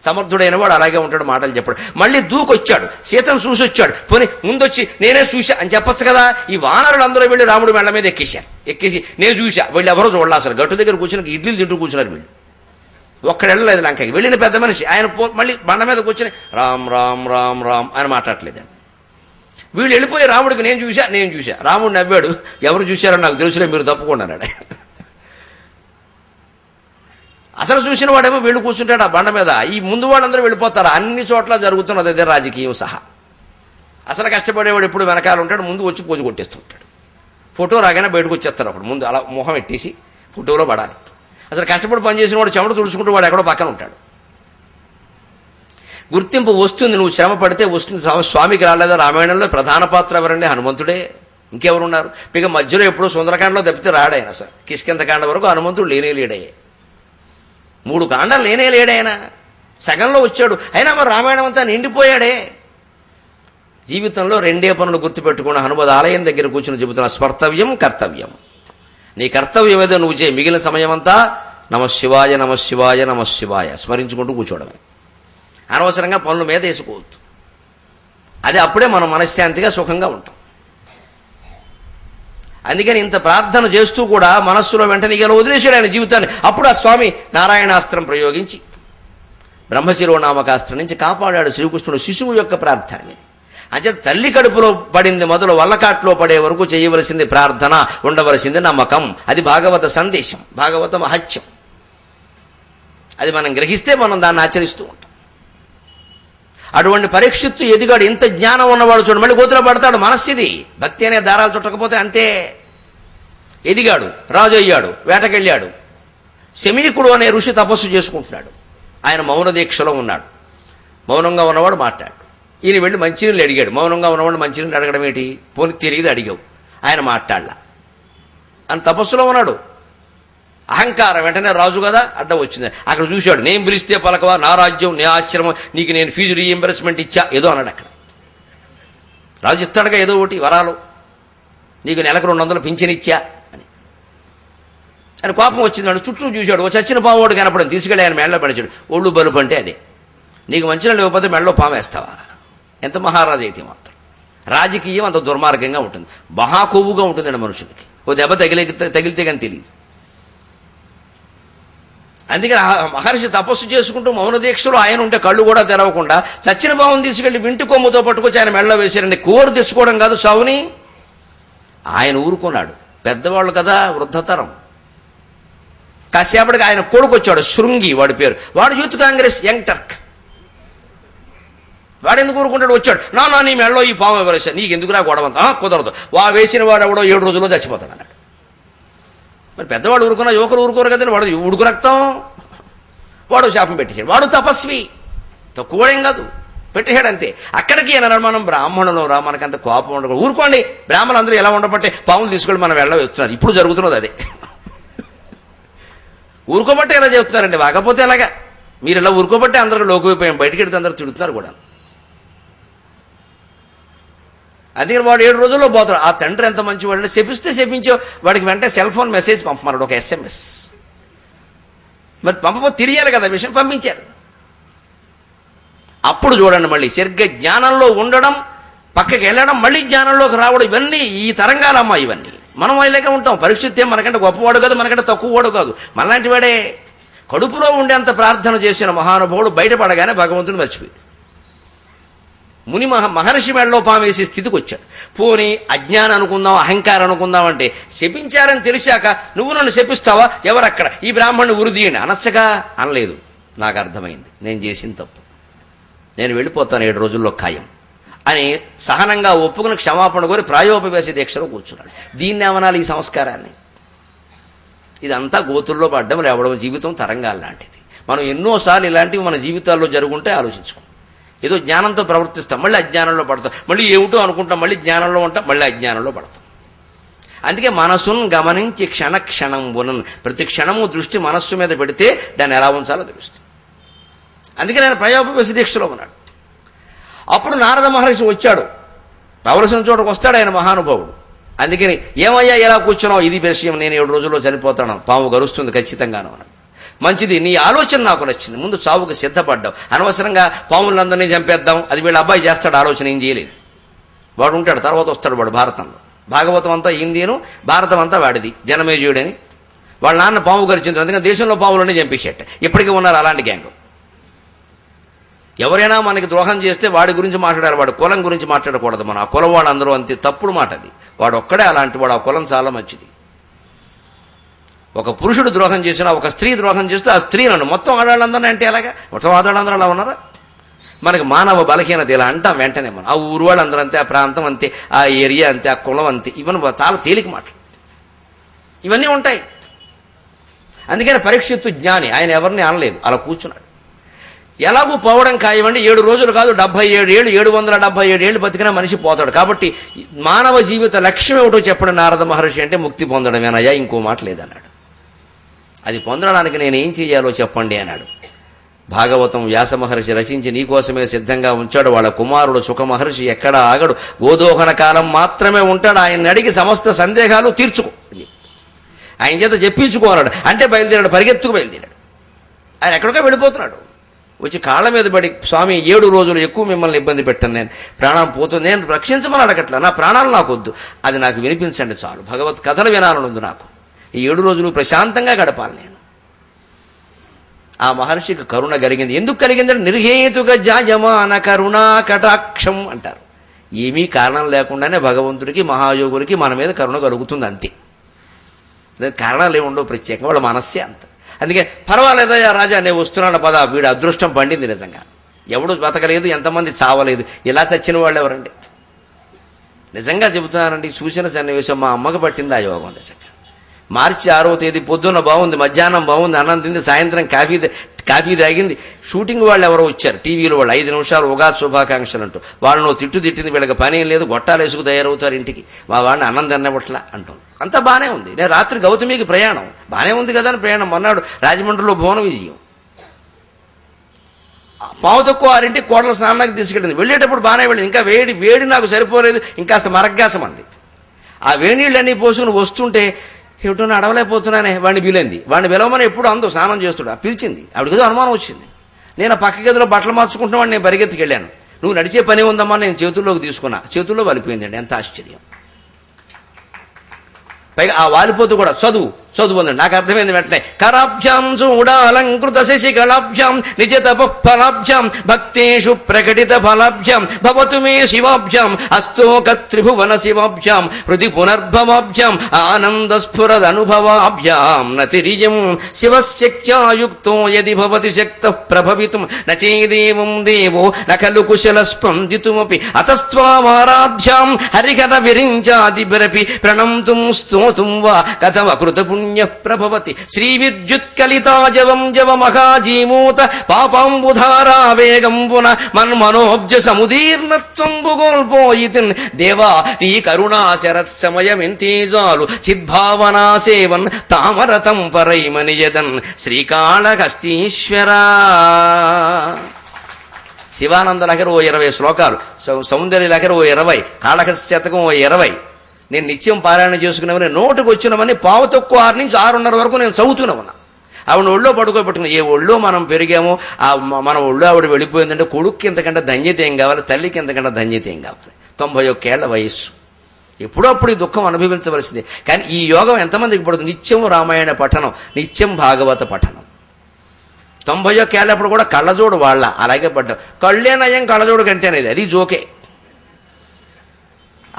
సమర్థుడైన వాడు అలాగే ఉంటాడు, మాటలు చెప్పాడు. మళ్ళీ దూకొచ్చాడు, సీతను చూసి వచ్చాడు. పోనీ ముందొచ్చి నేనే చూశా అని చెప్పొచ్చు కదా. ఈ వానరులు అందరూ వెళ్ళి రాముడు మెళ్ళ మీద ఎక్కేసి నేను చూశా. వీళ్ళు ఎవరో చూడాలి, అసలు గట్టు దగ్గర కూర్చుని ఇడ్లీలు తింటూ కూర్చున్నారు వీళ్ళు. ఒక్కడ వెళ్ళలేదు లంకకి. వెళ్ళిన పెద్ద మనిషి ఆయన మళ్ళీ బండ మీద కూర్చొని రామ్ రామ్ రామ్ రామ్ అని మాట్లాడలేదండి. వీళ్ళు వెళ్ళిపోయి రాముడికి నేను చూశా. రాముడు నవ్వాడు. ఎవరు చూశారో నాకు తెలుసులే, మీరు తప్పుకోండి అన్నాడు. అసలు చూసిన వాడేమో వీళ్ళు కూర్చుంటాడు ఆ బండ మీద. ఈ ముందు వాళ్ళందరూ వెళ్ళిపోతారు. అన్ని చోట్ల జరుగుతున్నది అదే, రాజకీయం సహా. అసలు కష్టపడేవాడు ఎప్పుడు వెనకాల ఉంటాడు, ముందు వచ్చి పూజ కొట్టేస్తుంటాడు. ఫోటో రాగానే బయటకు వచ్చేస్తారు. అప్పుడు ముందు అలా మొహం ఎట్టేసి ఫోటోలో పడాలి. అసలు కష్టపడి పనిచేసిన వాడు చెమట తుడుచుకుంటూ వాడు ఎక్కడో పక్కన ఉంటాడు. గుర్తింపు వస్తుంది, నువ్వు శ్రమ పడితే వస్తుంది. స్వామికి రాలేదా? రామాయణంలో ప్రధాన పాత్ర ఎవరండి? హనుమంతుడే. ఇంకెవరున్నారు? ఇక మధ్యలో ఎప్పుడో సుందరకాండలో తప్పితే రాడాయన. సార్ కిష్కింధకాండ వరకు హనుమంతుడు లేనే 3 కాండాలు లేడాయన. సగంలో వచ్చాడు. అయినా మరి రామాయణం అంతా నిండిపోయాడే. జీవితంలో 2 పనులు గుర్తుపెట్టుకున్న హనుమద్ ఆలయం దగ్గర కూర్చుని చెబుతున్న స్పర్తవ్యం కర్తవ్యం. నీ కర్తవ్యం ఏదో నువ్వు చేయి. మిగిలిన సమయం అంతా నమశివాయ నమశివాయ నమశివాయ స్మరించుకుంటూ కూర్చోవడమే. అనవసరంగా పనుల మీద వేసుకోవద్దు. అది అప్పుడే మనం మనశ్శాంతిగా సుఖంగా ఉంటాం. అందుకని ఇంత ప్రార్థన చేస్తూ కూడా మనస్సులో వెంటనే ఇలా వదిలేశాడు ఆయన జీవితాన్ని. అప్పుడు ఆ స్వామి నారాయణాస్త్రం ప్రయోగించి బ్రహ్మశిరోనామకాస్త్రం నుంచి కాపాడాడు శ్రీకృష్ణుడు. శిశువు యొక్క ప్రార్థన. అంటే తల్లి కడుపులో పడింది మొదలు వల్లకాట్లో పడే వరకు చేయవలసింది ప్రార్థన, ఉండవలసింది నమ్మకం. అది భాగవత సందేశం, భాగవత మహత్యం. అది మనం గ్రహిస్తే మనం దాన్ని ఆచరిస్తూ ఉంటాం. అటువంటి పరీక్షిత్తు ఎదిగాడు. ఇంత జ్ఞానం ఉన్నవాడు చూడు, మళ్ళీ గోతులో పడతాడు. మనస్సిది భక్తి అనే దారాలు చుట్టకపోతే అంతే. ఎదిగాడు, రాజు అయ్యాడు, వేటకెళ్ళాడు. శమీకుడు అనే ఋషి తపస్సు చేసుకుంటున్నాడు. ఆయన మౌన దీక్షలో ఉన్నాడు. మౌనంగా ఉన్నవాడు మాట్లాడు. ఈయన వెళ్ళి మంచినీళ్ళు అడిగాడు. మౌనంగా ఉన్నవాడు మంచినీళ్ళు అడగడం ఏంటి? పోనీ తెలియదు అడిగావు. ఆయన మాట్లాడలా. ఆయన తపస్సులో ఉన్నాడు. అహంకారం వెంటనే రాజు కదా అడ్డం వచ్చింది. అక్కడ చూశాడు. నేను పిలిస్తే పలకవా, నా రాజ్యం, నీ ఆశ్రమం, నీకు నేను ఫీజు రీఎంబర్స్మెంట్ ఇచ్చా ఏదో అన్నాడు. అక్కడ రాజు ఇస్తాడుగా ఏదో ఒకటి వరాలు, నీకు నెలకు 200 పింఛన్ ఇచ్చా అని. ఆయన కోపం వచ్చిందాడు. చుట్టూ చూశాడు. ఓ చచ్చిన పావుడు కనపడని తీసుకెళ్ళి ఆయన మెడలో పడిచాడు. ఒళ్ళు బలుపు అంటే అదే. నీకు మంచినీళ్ళు ఇవ్వకపోతే మెడలో పాము వేస్తావా? ఎంత మహారాజు అయితే మాత్రం. రాజకీయం అంత దుర్మార్గంగా ఉంటుంది, మహా కొవ్వుగా ఉంటుందండి మనుషులకి. ఓ దెబ్బ తగిలితే కానీ తెలియదు. అందుకని మహర్షి తపస్సు చేసుకుంటూ మౌన దీక్షలో ఆయన ఉంటే కళ్ళు కూడా తెరవకుండా చచ్చిన భావం తీసుకెళ్లి వింటి కొమ్ముతో పట్టుకొచ్చి ఆయన మెడలో వేశారండి. కోరు తెచ్చుకోవడం కాదు చావుని. ఆయన ఊరుకున్నాడు. పెద్దవాళ్ళు కదా, వృద్ధతరం. కాసేపటికి ఆయన కొడుకు వచ్చాడు, శృంగి వాడి పేరు. వాడు యూత్ కాంగ్రెస్ యంగ్ టర్క్. వాడెందుకు ఊరుకుంటాడు? వచ్చాడు. నా నీ మెడలో ఈ పాము ఎవరేసా, నీకు ఎందుకురా గొడవంతా? కుదరదు. వేసిన వాడు ఎవడో 7 రోజుల్లో చచ్చిపోతాడు అన్నాడు. మరి పెద్దవాడు ఊరుకున్నా యువకులు ఊరుకోరు కదండి. వాడు ఉడుకు రక్తం. వాడు శాపం పెట్టేశాడు. వాడు తపస్వి, తక్కువడేం కాదు, పెట్టేశాడు అంతే. అక్కడికి అన్నాడు, మనం బ్రాహ్మణులు రా, మనకంత కోపం ఉండకూడదు. ఊరుకోండి, బ్రాహ్మణులు అందరూ ఎలా ఉండబట్టే పాములు తీసుకొని మనం వెళ్ళ వేస్తున్నారు. ఇప్పుడు జరుగుతున్నది అదే. ఊరుకోబట్టే ఎలా చెబుతున్నారండి, కాకపోతే ఎలాగా? మీరు ఇలా ఊరుకోబట్టే అందరూ లోకమైపోయాం. బయటికి వెళ్తే అందరూ తిడుతున్నారు కూడా. అందుకని వాడు 7 రోజుల్లో పోతాడు. ఆ తండ్రి ఎంత మంచివాడు. శపిస్తే శపించో వాడికి వెంటనే సెల్ ఫోన్ మెసేజ్ పంపమన్నాడు, ఒక SMS. మరి పంపబో తిరిగారు కదా విషయం, పంపించారు. అప్పుడు చూడండి, మళ్ళీ సరిగ్గా జ్ఞానంలో ఉండడం, పక్కకి వెళ్ళడం, మళ్ళీ జ్ఞానంలోకి రావడం, ఇవన్నీ ఈ తరంగాలమ్మా. ఇవన్నీ మనం ఇలాగే ఉంటాం. పరీక్షిస్తే మనకంటే గొప్పవాడు కాదు, మనకంటే తక్కువవాడు కాదు, మనలాంటి వాడే. కడుపులో ఉండేంత ప్రార్థన చేసిన మహానుభావుడు బయటపడగానే భగవంతుడు మర్చిపోయి మహర్షి మెడలో పాము వేసే స్థితికి వచ్చాడు. పోనీ అజ్ఞానం అనుకుందాం, అహంకారం అనుకుందాం అంటే శపించారని తెలిసాక నువ్వు నన్ను శపిస్తావా, ఎవరక్కడ ఈ బ్రాహ్మణుని ఉరిదీయండి అనొచ్చగా అనలేదు. నాకు అర్థమైంది నేను చేసిన తప్పు, నేను వెళ్ళిపోతాను 7 రోజుల్లో ఖాయం అని సహనంగా ఒప్పుకుని క్షమాపణ కోరి ప్రాయోపవేశ దీక్షలో కూర్చున్నాడు. దీన్ని ఏమనాలి ఈ సంస్కారాన్ని? ఇదంతా గోతుల్లో పడ్డం లేవడం, జీవితం తరంగాలు లాంటిది. మనం ఎన్నోసార్లు ఇలాంటివి మన జీవితాల్లో జరుగుంటే ఆలోచించుకోం. ఏదో జ్ఞానంతో ప్రవర్తిస్తాం, మళ్ళీ అజ్ఞానంలో పడతాం, మళ్ళీ ఏమిటో అనుకుంటాం, మళ్ళీ జ్ఞానంలో ఉంటాం, మళ్ళీ అజ్ఞానంలో పడతాం. అందుకే మనసును గమనించి క్షణం ఉనన్, ప్రతి క్షణము దృష్టి మనస్సు మీద పెడితే దాన్ని ఎలా ఉంచాలో తెలుస్తుంది. అందుకే నేను ప్రాయోపవేశ దీక్షలో ఉన్నాడు. అప్పుడు నారద మహర్షి వచ్చాడు. రావలసిన చోటకు వస్తాడు ఆయన మహానుభావుడు. అందుకని ఏమయ్యా ఎలా కూర్చున్నావు, ఇది విషయం, నేను 7 రోజుల్లో చనిపోతాను, పాము గరుస్తుంది ఖచ్చితంగాను అన్నాడు. మంచిది, నీ ఆలోచన నాకు నచ్చింది, ముందు చావుకు సిద్ధపడ్డావు. అనవసరంగా పాములందరినీ చంపేద్దాం, అది వీళ్ళ అబ్బాయి చేస్తాడు, ఆలోచన ఏం చేయలేదు. వాడు ఉంటాడు, తర్వాత వస్తాడు వాడు. భారతంలో భాగవతం అంతా హిందీను, భారతం అంతా వాడిది, జనమేజయుడని. వాళ్ళ నాన్న పాము గరిచింది, అందుకని దేశంలో పాములన్నీ చంపేసేట. ఇప్పటికీ ఉన్నారు అలాంటి గ్యాంగ్. ఎవరైనా మనకి ద్రోహం చేస్తే వాడి గురించి మాట్లాడారు, వాడి కులం గురించి మాట్లాడకూడదు. మనం ఆ కులం వాళ్ళందరూ అంతే, తప్పుడు మాట అది. వాడు ఒక్కడే అలాంటి వాడు, ఆ కులం చాలా మంచిది. ఒక పురుషుడు ద్రోహం చేసినా, ఒక స్త్రీ ద్రోహం చేస్తే ఆ స్త్రీ నన్ను మొత్తం ఆడవాళ్ళందరినీ అంటే ఎలాగా? మొత్తం ఆడవాళ్ళందరూ అలా ఉన్నారా? మనకి మానవ బలహీనత ఇలా అంటాం వెంటనే. మనం ఆ ఊరు వాళ్ళందరూ అంతే, ఆ ప్రాంతం అంతే, ఆ ఏరియా అంతే, ఆ కులం అంతే, ఇవన్నీ చాలా తేలిక మాటలు. ఇవన్నీ ఉంటాయి. అందుకని పరీక్షిత్తు జ్ఞాని, ఆయన ఎవరిని అనలేదు, అలా కూర్చున్నాడు. ఎలాగూ పోవడం ఖాయమండి. 7 రోజులు కాదు, 77 ఏళ్ళు, 777 ఏళ్ళు బతికినా మనిషి పోతాడు. కాబట్టి మానవ జీవిత లక్ష్యం ఏమిటో చెప్పండి నారద మహర్షి అంటే, ముక్తి పొందడమేనయ్యా, ఇంకో మాట లేదన్నాడు. అది పొందడానికి నేను ఏం చేయాలో చెప్పండి అన్నాడు. భాగవతం వ్యాస మహర్షి రచించి నీకోసమే సిద్ధంగా ఉంచాడు. వాళ్ళ కుమారుడు సుఖ మహర్షి ఎక్కడ ఆగడు, గోదోహన కాలం మాత్రమే ఉంటాడు. ఆయన అడిగి సమస్త సందేహాలు తీర్చుకో, ఆయన చేత చెప్పించుకోన్నాడు. అంటే బయలుదేరాడు, పరిగెత్తుకు బయలుదేరాడు. ఆయన ఎక్కడికో వెళ్ళిపోతున్నాడు. వచ్చి కాళ్ళ మీద పడి, స్వామి 7 రోజులు ఎక్కువ మిమ్మల్ని ఇబ్బంది పెట్టాను, నేను ప్రాణం పోతుంది, నేను రక్షించమని అడగట్లా, నా ప్రాణాలు నాకు వద్దు, అది నాకు వినిపించండి చాలు, భగవత్ కథలు వినాలనుంది నాకు, ఈ 7 రోజులు ప్రశాంతంగా గడపాలి నేను. ఆ మహర్షికి కరుణ కలిగింది. ఎందుకు కలిగిందంటే నిర్హేతుక జాయమాన కరుణా కటాక్షం అంటారు. ఏమీ కారణం లేకుండానే భగవంతుడికి, మహాయోగులకి మన మీద కరుణ కలుగుతుంది అంతే. కారణాలు ఏముండవు ప్రత్యేకంగా, వాళ్ళ మనస్సే అంత. అందుకే పర్వాలేదయ్యా రాజా, నేను వస్తున్నాను పద, వీడు అదృష్టం పండింది నిజంగా. ఎవడు బతకలేదు, ఎంతమంది చావలేదు, ఇలా చచ్చిన వాళ్ళు ఎవరండి? నిజంగా చెబుతున్నానండి, చూసిన సన్నివేశం మా అమ్మకు పట్టింది ఆ యోగం. నిజంగా మార్చి 6వ తేదీ పొద్దున్న బాగుంది, మధ్యాహ్నం బాగుంది, అన్నం తింది, సాయంత్రం కాఫీ తాగింది. షూటింగ్ వాళ్ళు ఎవరో వచ్చారు, టీవీలో వాళ్ళు 5 నిమిషాలు ఉగాది శుభాకాంక్షలు అంటూ, వాళ్ళను తిట్టింది, వీళ్ళకి పని ఏం లేదు, గొట్టాలు వేసుకు తయారవుతారు ఇంటికి, మా వాడిని అన్నం తిన్నబట్లా అంటాం. అంతా బాగానే ఉంది. నేను రాత్రి గౌతమికి ప్రయాణం, బాగానే ఉంది కదా అని ప్రయాణం. మొన్నాడు రాజమండ్రిలో భువన విజయం, పావు తక్కువ 6ంటికి కోడల స్నానానికి తీసుకెళ్ళింది. వెళ్ళేటప్పుడు బాగానే వెళ్ళింది, ఇంకా వేడి నాకు సరిపోలేదు, ఇంకాస్త మరగ్గాసం అంది. ఆ వేణీళ్ళన్నీ పోసుకుని వస్తుంటే ఏమిటో అడవలేకపోతున్నానే, వాడిని పిలింది. వాడిని పిలవమని ఎప్పుడు అందు స్నానం చేస్తుడు, పిలిచింది. ఆవిడకేదో అనుమానం వచ్చింది. నేను ఆ పక్క గదిలో బట్టలు మార్చుకుంటున్నామని నేను పరిగెత్తుకెళ్ళాను. నువ్వు నడిచే పని ఉందమ్మా, నేను చేతుల్లోకి తీసుకున్నా, చేతుల్లో వలిపోయిందండి. ఎంత ఆశ్చర్యం! పైగా ఆ వాలిపోతూ కూడా చదువు అందండి. నాకు అర్థమైంది వెంటనే. కరాభ్యాం చూడాలంకృత శశికళాభ్యాం నిజ తపఃఫలాభ్యాం భక్తేషు ప్రకటిత ఫలాభ్యాం భవతు మే శివాభ్యాం అస్తోక త్రిభువన శివాభ్యాం హృది పునర్భవాభ్యాం ఆనందస్ఫురదనుభవాభ్యాం నతిరియం శివశక్త్యాయుక్తో యది భవతి శక్తః ప్రభవితుం నచేదేవం దేవో నఖలు కుశల స్పందితుమపి అతస్త్వామారాధ్యాం హరిహర విరించాదిభిరపి ప్రణంతుం స్తోతుం వా కథమ కృత పుణ్య ప్రభవతి శ్రీవిద్యుత్కలితా జవ మహాజీమూత పాపాంబుధారా వేగంబున మన్మనోబ్జ సముదీర్ణత్వంబు గోల్పోయితిన్ దేవా నీ కరుణా శరత్సమయమెంతేజాలు చిద్భావనా సేవన్ తామరతం పరైమనియదన్ శ్రీకాళహస్తీశ్వరా. శివానంద లహరి ఓ 20 శ్లోకాలు, సౌందర్య లహరి ఓ 20, కాళహస్త్యతకం ఓ 20. నేను నిత్యం పారాయణ చేసుకునేవని నోటుకు వచ్చినవని పావు తక్కువ 6 నుంచి 6:30 వరకు నేను చదువుతూనే ఉన్నా. ఆవిడ ఒళ్ళో పడుకోబెట్టుకున్నా. ఏ ఒళ్ళో మనం పెరిగామో మన ఒళ్ళో ఆవిడ వెళ్ళిపోయిందంటే కొడుక్కి ఇంతకంటే ధన్యత ఏం కావాలి, తల్లికి ఇంతకంటే ధన్యత ఏం కావాలి. 91 ఏళ్ల వయస్సు. ఎప్పుడప్పుడు ఈ దుఃఖం అనుభవించవలసిందే. కానీ ఈ యోగం ఎంతమందికి పడుతుంది? నిత్యం రామాయణ పఠనం, నిత్యం భాగవత పఠనం. 91 ఏళ్ళప్పుడు కూడా కళ్ళజోడు వాళ్ళ అలాగే పడ్డారు. కళ్ళే నయం కళ్ళజోడు కంటేనేది, అది జోకే.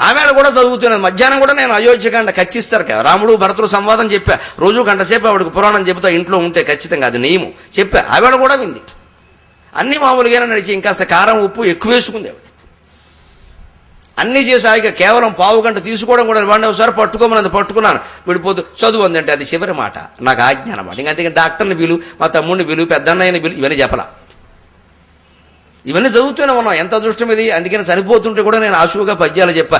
ఆమెను కూడా చదువుతున్నది. మధ్యాహ్నం కూడా నేను అయోధ్యకాండ ఖచ్చిస్తారు కదా, రాముడు భరతుడు సంవాదం చెప్పా, రోజు గంట సేపు ఆవిడకి పురాణం చెబుతా, ఇంట్లో ఉంటే ఖచ్చితంగా అది నియమం చెప్పా. ఆవిడ కూడా వింది. అన్నీ మామూలుగానే నడిచి ఇంకాస్త కారం ఉప్పు ఎక్కువ వేసుకుంది ఆవిడ. అన్నీ చేసాక కేవలం పావు గంట తీసుకోవడం కూడా వాడిని ఒకసారి పట్టుకోమన్నది, పట్టుకున్నాను, విడిపోతూ చదువు అందంటే అది చివరి మాట, నాకు ఆజ్ఞ అనమాట. ఇంకంతే డాక్టర్ని బిలు, మా తమ్ముడిని బిలు, పెద్దన్నయ్యని బిలు, ఇవన్నీ చెప్పలా. ఇవన్నీ చదువుతూనే ఉన్నాం. ఎంత అదృష్టం ఇది. అందుకని చనిపోతుంటే కూడా నేను ఆశువుగా పద్యాలు చెప్పా.